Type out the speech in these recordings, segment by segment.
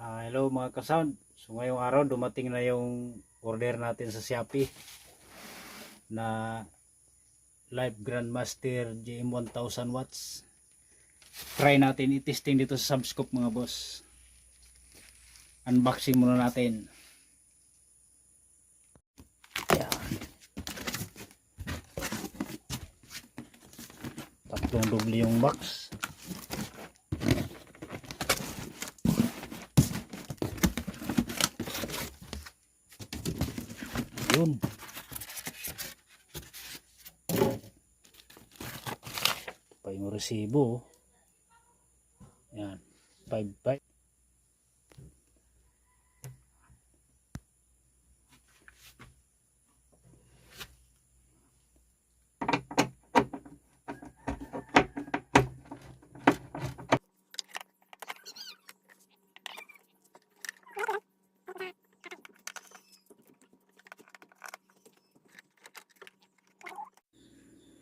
Hello mga kasound. So ngayong araw dumating na yung order natin sa Shopee na Live Grandmaster GM1000 watts. Try natin i-testing dito sa Subscope mga boss. Unboxing muna natin. Yan. Tatlong doble yung box. Yun. Pa yung resibo. Yan. 5.5.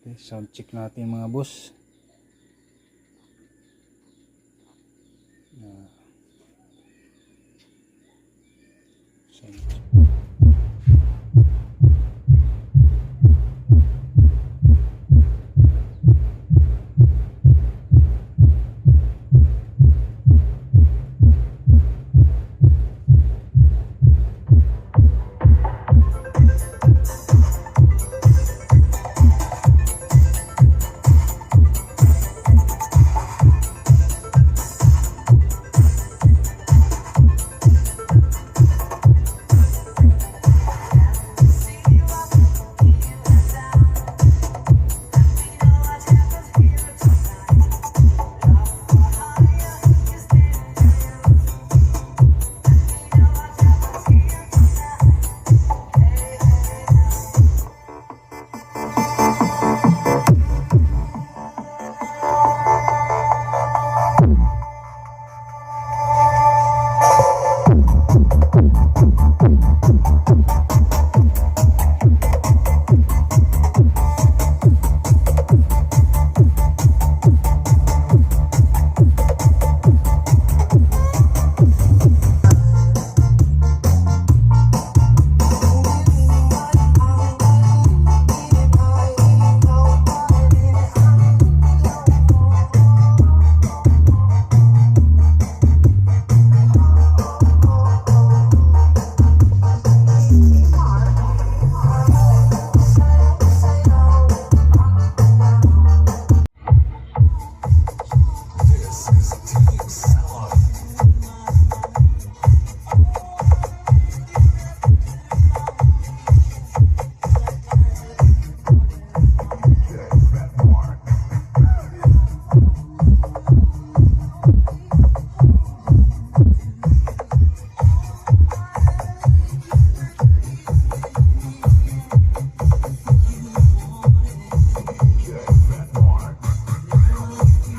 Okay, sound check natin mga boss. Sound check.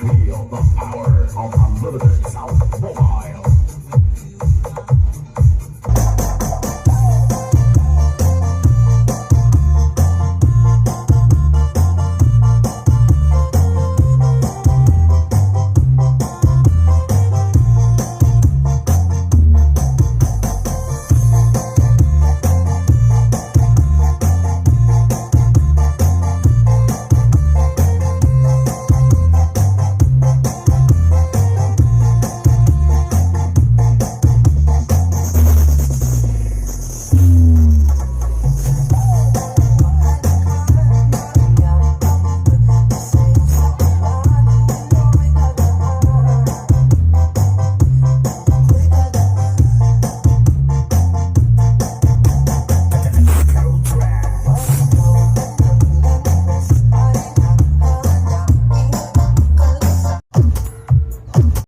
Feel the power of unlimited sound.